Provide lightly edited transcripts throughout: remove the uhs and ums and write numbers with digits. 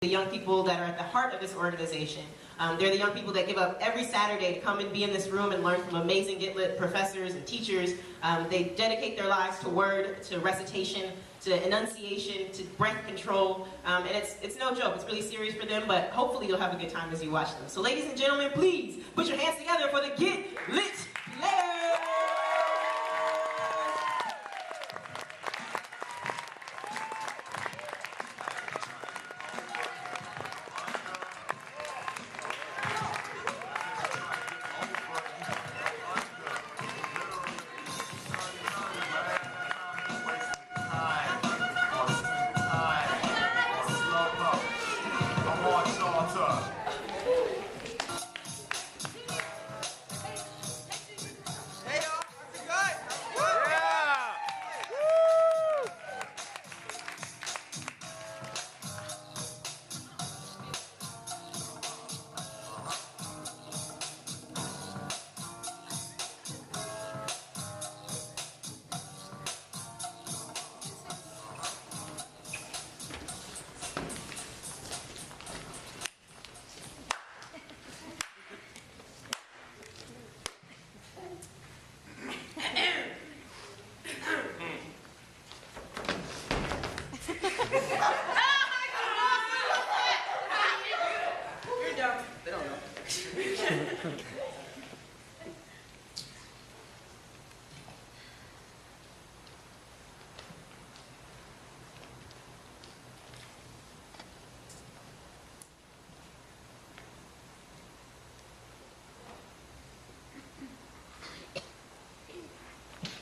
the young people that are at the heart of this organization. They're the young people that give up every Saturday to come and be in this room and learn from amazing Get Lit professors and teachers. They dedicate their lives to word, to recitation, to enunciation, to breath control, and it's no joke. It's really serious for them, but hopefully you'll have a good time as you watch them. So ladies and gentlemen, please put your hands together for the Get Lit players!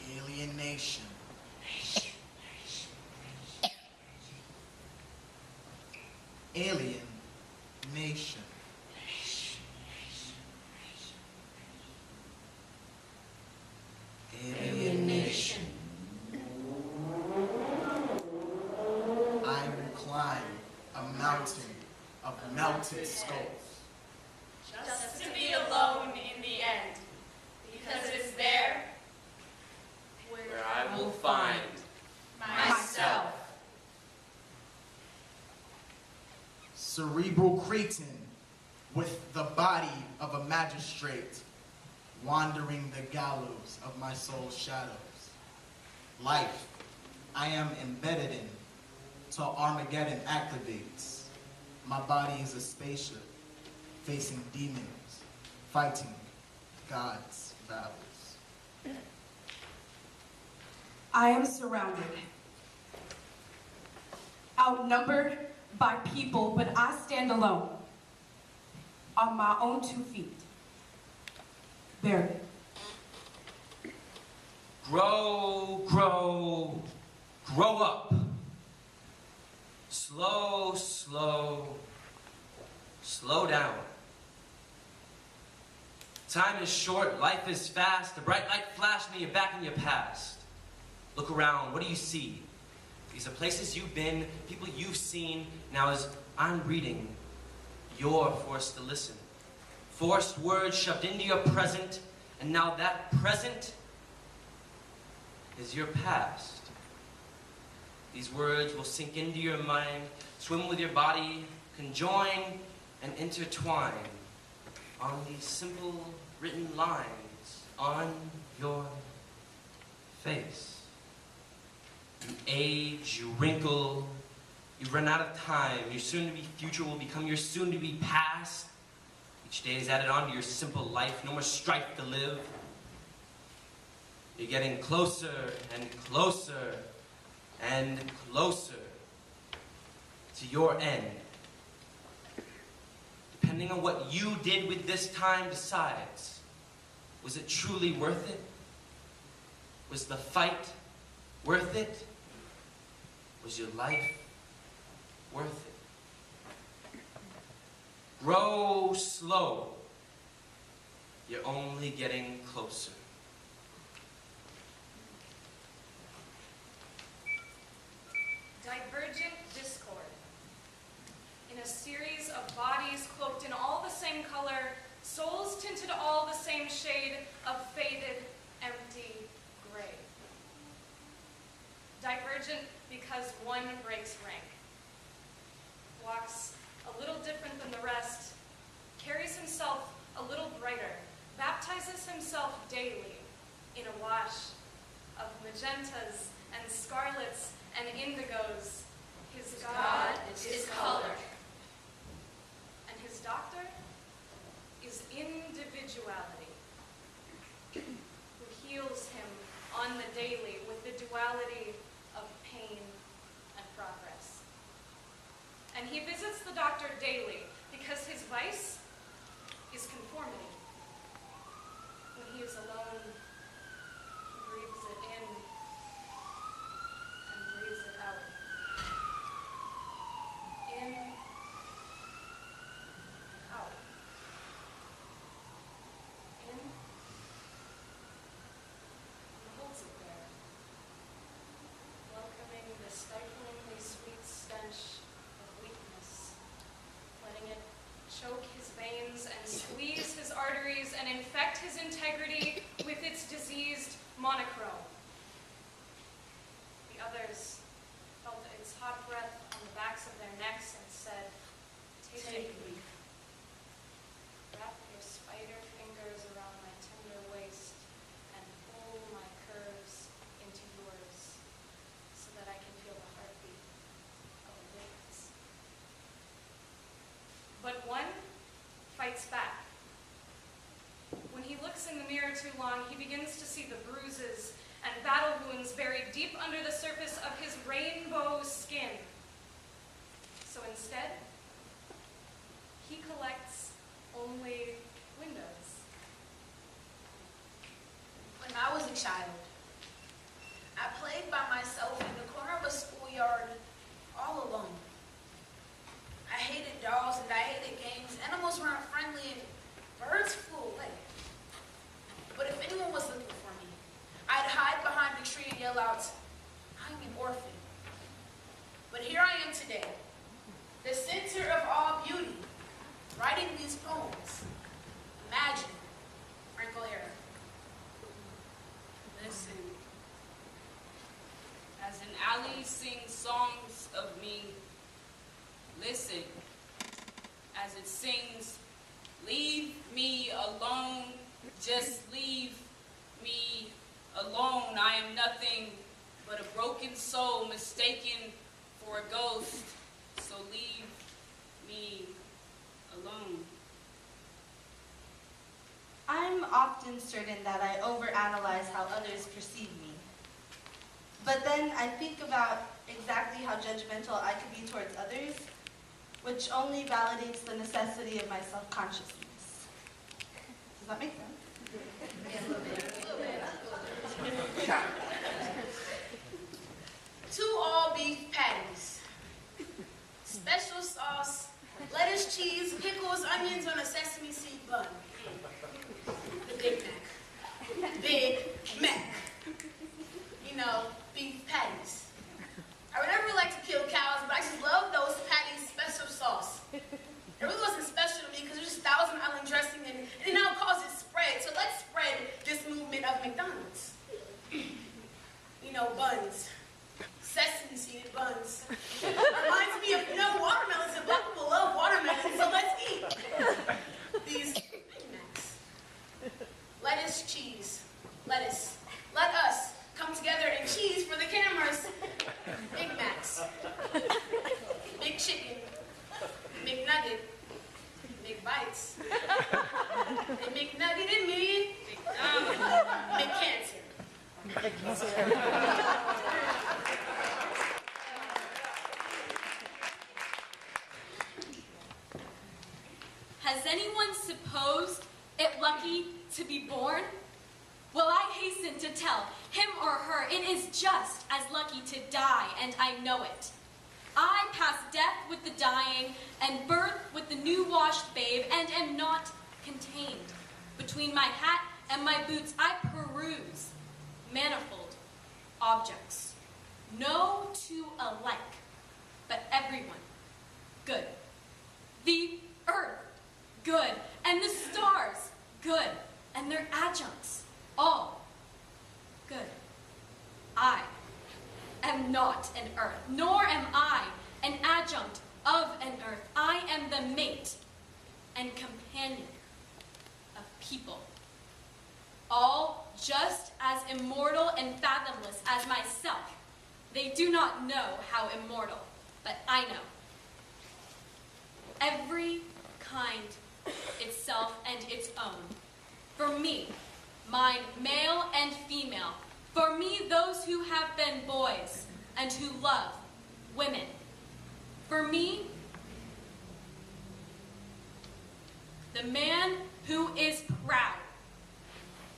Alienation. Alien nation. Alienation. I will climb a mountain of melted skulls. Just to be alone in the end, because it's there where I will find myself. Cerebral cretin with the body of a magistrate, wandering the gallows of my soul's shadows. Life I am embedded in till Armageddon activates. My body is a spaceship facing demons, fighting God's battles. I am surrounded, outnumbered by people, but I stand alone, on my own 2 feet, buried. Grow up. Slow down. Time is short, life is fast. The bright light flashed and you're back in your past. Look around, what do you see? These are places you've been, people you've seen. Now as I'm reading, you're forced to listen. Forced words shoved into your present, and now that present is your past. These words will sink into your mind, swim with your body, conjoin and intertwine on these simple written lines on your face. You age, you wrinkle, you run out of time. Your soon-to-be future will become your soon-to-be past. Each day is added on to your simple life, no more strife to live. You're getting closer and closer and closer to your end. Depending on what you did with this time decides, was it truly worth it? Was the fight worth it? Was your life worth it? Grow slow. You're only getting closer. Divergent discord. In a series of bodies cloaked in all the same color, souls tinted all the same shade of faded, empty gray. Divergent because one breaks rank, walks who heals him on the daily with the duality of pain and progress. And he visits the doctor daily because his vice is conformity. When he is alone, he breathes it in and breathes it out. In, out. In, and holds it there, welcoming the stiflingly sweet stench of weakness, letting it choke his veins and squeeze his arteries and infect his integrity with its diseased monochrome. The others felt its hot breath on the backs of their necks and said, "Take me. Wrap your spider fingers around my tender waist and pull my curves into yours so that I can feel the heartbeat of a witness." But one fights back. When he looks in the mirror too long, he begins to see the bruises and battle wounds buried deep under the surface of his rainbow skin. So instead, he collects only windows. When I was a child, I played by myself in the corner of a schoolyard all alone. I hated dolls and I hated games. Animals weren't friendly and birds flew away. But if anyone was looking for me, I'd hide behind a tree and yell out, "I'm an orphan." But here I am today, the center of all beauty, writing these poems. Imagine, Franco era. Listen, as an alley sings songs of me, listen, as it sings, "Leave me alone, just leave me alone. I am nothing but a broken soul mistaken for a ghost, so leave me alone." I'm often certain that I overanalyze how others perceive me. But then I think about exactly how judgmental I could be towards others, which only validates the necessity of my self-consciousness. Does that make sense? Yeah, a little bit. 2 all-beef patties, special sauce, lettuce, cheese, pickles, onions on a sesame seed bun. The Big Mac. Big Mac. You know, beef patties. I would never like to kill cows, but I just love those patties' special sauce. It really wasn't special to me because there's just Thousand Island dressing and it now calls it spread. So let's spread this movement of McDonald's. You know, buns. Sesame seed buns. Reminds me of, watermelons, and black people love watermelons, so let's eat these Big Macs. Lettuce, cheese, lettuce. Let us come together and cheese for the cameras. Big Macs. Big chicken. Big nugget. Big bites. They make nuggeted me. Big cancer. Has anyone supposed it lucky to be born? Well, I hasten to tell him or her it is just as lucky to die, and I know it. I pass death with the dying and birth with the new-washed babe, and am not contained. Between my hat and my boots I peruse manifold objects, no two alike, but everyone good. The earth, good, and the stars, good, and their adjuncts, all good. I am not an earth, nor am I an adjunct of an earth. I am the mate and companion of people, all just as immortal and fathomless as myself. They do not know how immortal, but I know. Every kind itself and its own. For me, mine male and female. For me, those who have been boys and who love women. For me, the man who is proud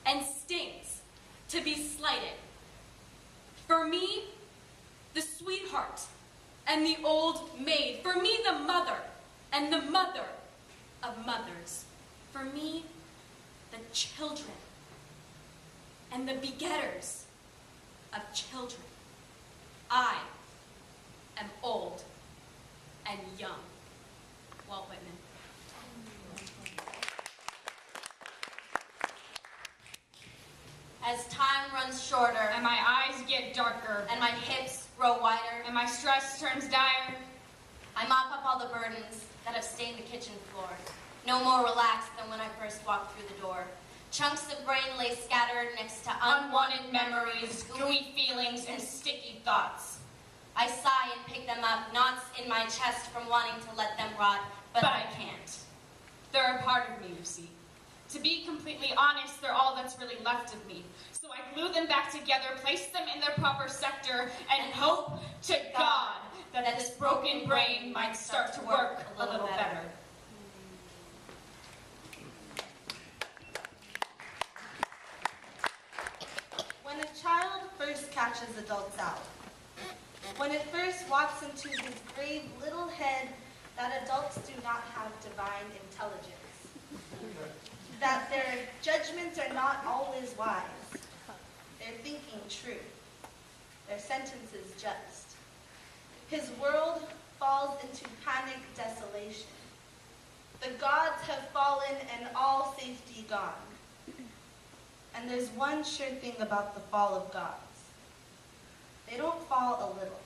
and stings to be slighted. For me, the sweetheart and the old maid. For me, the mother and the mother of mothers. For me, the children and the begetters of children. I am old and young. Walt Whitman. As time runs shorter, and my eyes get darker, and my hips grow wider, and my stress turns dire, I mop up all the burdens that have stained the kitchen floor. No more relaxed than when I first walked through the door. Chunks of brain lay scattered next to unwanted memories, gooey feelings, and sticky thoughts. I sigh and pick them up, knots in my chest from wanting to let them rot, but I can't. They're a part of me, you see. To be completely honest, they're all that's really left of me. So I glue them back together, place them in their proper sector, and hope to God that this broken brain might start to work a little better. When a child first catches adults out, when it first walks into his brave little head that adults do not have divine intelligence, that their judgments are not always wise, their thinking true, their sentences just, his world falls into panic desolation. The gods have fallen and all safety gone. And there's one sure thing about the fall of gods. They don't fall a little.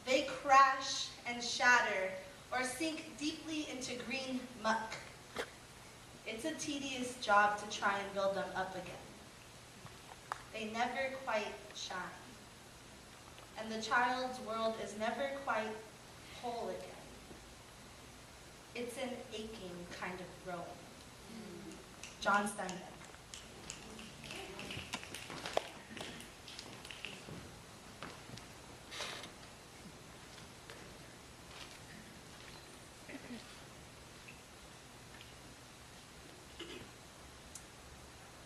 They crash and shatter or sink deeply into green muck. It's a tedious job to try and build them up again. They never quite shine. And the child's world is never quite whole again. It's an aching kind of growing. John Steinbeck.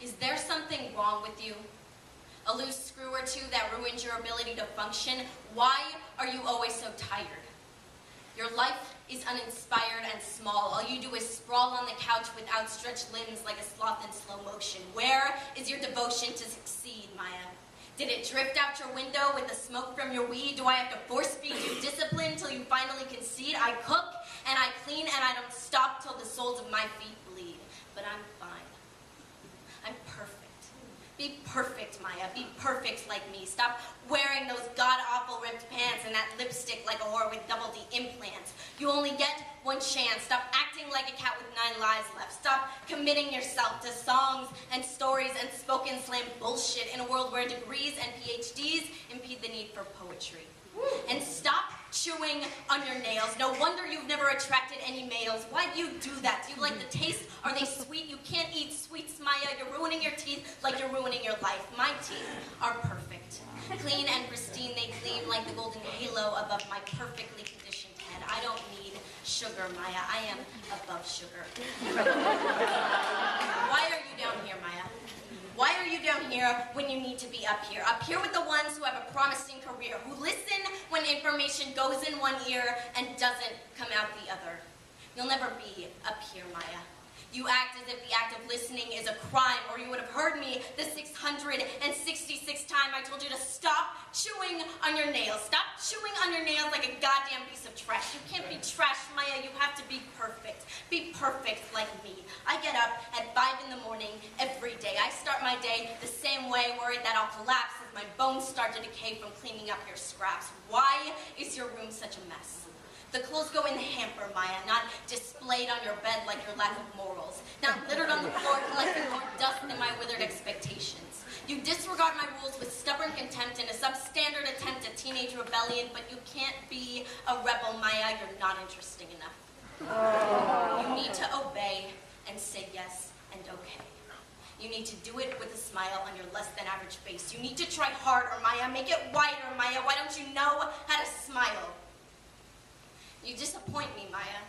Is there something wrong with you? A loose screw or two that ruins your ability to function? Why are you always so tired? Your life is uninspired and small. All you do is sprawl on the couch with outstretched limbs like a sloth in slow motion. Where is your devotion to succeed, Maya? Did it drift out your window with the smoke from your weed? Do I have to force feed you discipline till you finally concede? I cook and I clean and I don't stop till the soles of my feet bleed. But I'm fine. I'm perfect. Be perfect, Maya. Be perfect like me. Stop wearing those god-awful ripped pants and that lipstick like a whore with double D implants. You only get one chance. Stop acting like a cat with 9 lives left. Stop committing yourself to songs and stories and spoken slam bullshit in a world where degrees and PhDs impede the need for poetry. And stop chewing on your nails. No wonder you've never attracted any males. Why do you do that? Do you like the taste? Are they sweet? You can't eat sweets, Maya. You're ruining your teeth like you're ruining your life. My teeth are perfect. Clean and pristine, they gleam like the golden halo above my perfectly conditioned head. I don't need sugar, Maya. I am above sugar. Why are you down here, Maya? Why are you down here when you need to be up here? Up here with the ones who have a promising career, who listen when information goes in one ear and doesn't come out the other. You'll never be up here, Maya. You act as if the act of listening is a crime, or you would have heard me the 666th time I told you to stop chewing on your nails. Stop chewing on your nails like a goddamn piece of trash. You can't be trash, Maya. You have to be perfect. Be perfect like me. I get up at 5 in the morning every day. I start my day the same way, worried that I'll collapse as my bones start to decay from cleaning up your scraps. Why is your room such a mess? The clothes go in the hamper, Maya, not displayed on your bed like your lack of morals, not littered on the floor collecting more dust than my withered expectations. You disregard my rules with stubborn contempt in a substandard attempt at teenage rebellion, but you can't be a rebel, Maya. You're not interesting enough. You need to obey and say yes and okay. You need to do it with a smile on your less than average face. You need to try harder, Maya. Make it wider, Maya. Why don't you know how to smile? You disappoint me, Maya.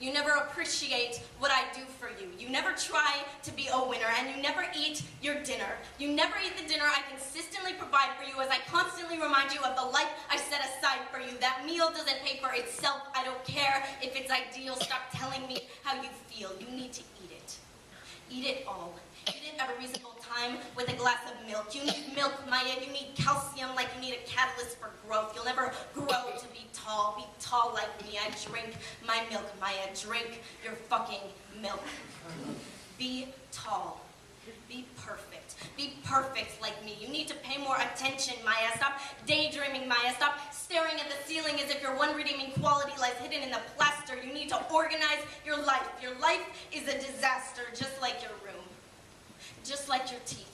You never appreciate what I do for you. You never try to be a winner, and you never eat your dinner. You never eat the dinner I consistently provide for you as I constantly remind you of the life I set aside for you. That meal doesn't pay for itself. I don't care if it's ideal. Stop telling me how you feel. You need to eat it. Eat it all. Eat it at a reasonable time with a glass of milk. You need milk, Maya. You need calcium like you need a catalyst for growth. You'll never grow to be tall. Be tall like me. I drink my milk, Maya. Drink your fucking milk. Be tall. Be perfect. Be perfect like me. You need to pay more attention, Maya. Stop daydreaming, Maya. Stop staring at the ceiling as if your one redeeming quality lies hidden in the plaster. You need to organize your life. Your life is a disaster, just like your room. Just like your teeth.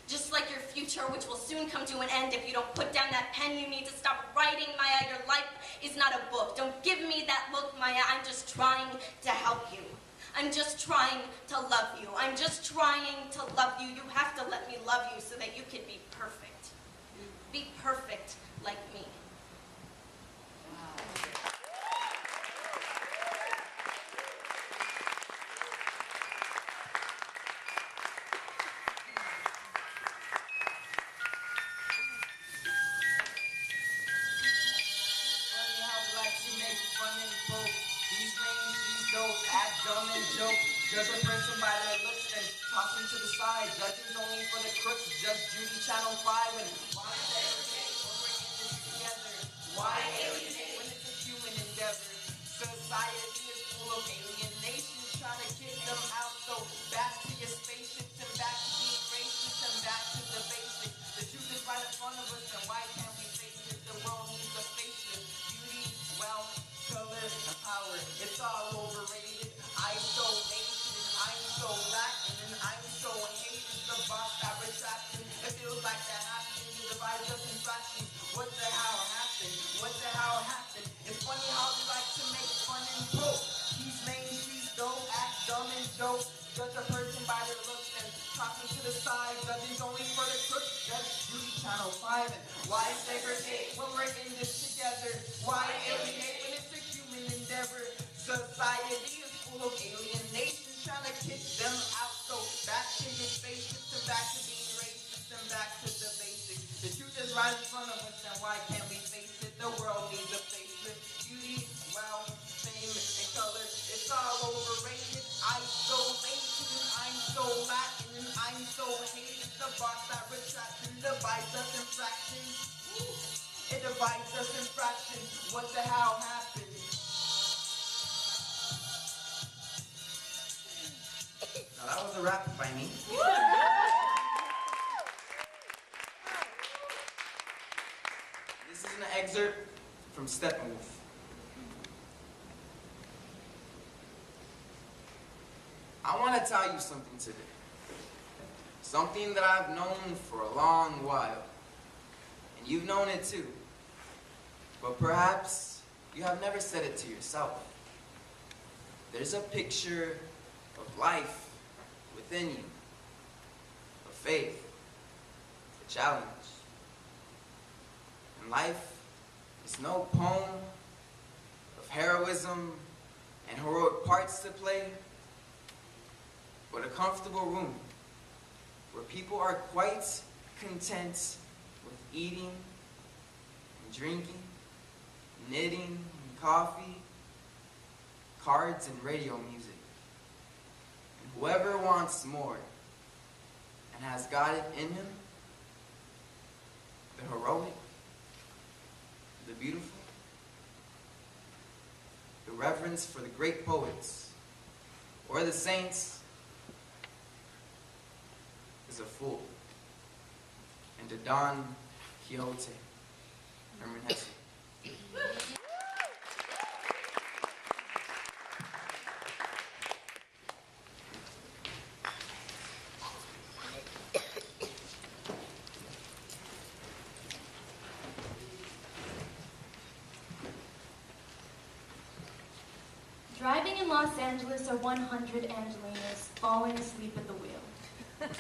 Just like your future, which will soon come to an end if you don't put down that pen. You need to stop writing, Maya. Your life is not a book. Don't give me that look, Maya. I'm just trying to help you. I'm just trying to love you. I'm just trying to love you. You have to let me love you so that you can be perfect. Be perfect like me. Judge a person by their looks and toss them to the side. Judging's only for the crooks. Judge Judy, Channel 5, and why segregate when we're in this together? Why alienate when it's a human endeavor? Society is full of alienations, trying to kick them out. So back to your spaceships and back to being racist and back to the basics. The truth is right in front of us, and why can't we face it? The world needs a facelift. Beauty, wealth, color, and power. It's all overrated. Isolation, I'm so lacking, and I'm so hated. The box that retracted, it feels like that happened. You divide us in fractions. What the hell happened? What the hell happened? It's funny how they like to make fun and poke. He's main, she's dope, act dumb and dope. Judge a person by their looks and toss them to the side. Judging's only for the crooks. Judge Judy, Channel 5, and why segregate when we're in this together? Why alienate when it's a human endeavor? Society is full of alienations, trying to kick them out. So back to your spaceships and back to being racist and back to the basics. The truth is right in front of us, and why can't we face it? The world needs a facelift. Beauty, wealth, fame, and color, it's all overrated. Isolation, I'm so lacking, and I'm so hated. The box that retracted divides us in fractions. It divides us in fractions. What the hell happened? Now that was a rap by me. This is an excerpt from Steph. I want to tell you something today. Something that I've known for a long while. And you've known it too. But perhaps you have never said it to yourself. There's a picture of life within you, of faith, a challenge. And life is no poem of heroism and heroic parts to play, but a comfortable room where people are quite content with eating and drinking, knitting and coffee, cards and radio music. And whoever wants more and has got it in him, the heroic, the beautiful, the reverence for the great poets or the saints, is a fool. And to Don Quixote, Herman Hesse. Driving in Los Angeles are 100 Angelinas falling asleep at the wheel.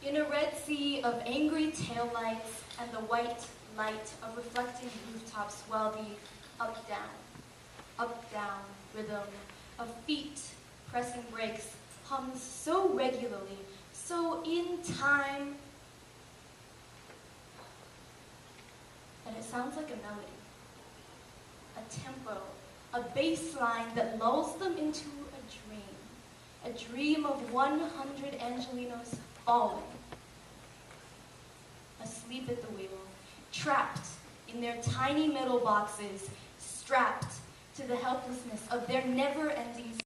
In a red sea of angry taillights and the white light of reflecting rooftops swell the up-down rhythm of feet pressing brakes hums so regularly, so in time, that it sounds like a melody, a tempo, a bass line that lulls them into a dream of 100 Angelinos falling, asleep at the wheel, trapped in their tiny metal boxes, strapped to the helplessness of their never-ending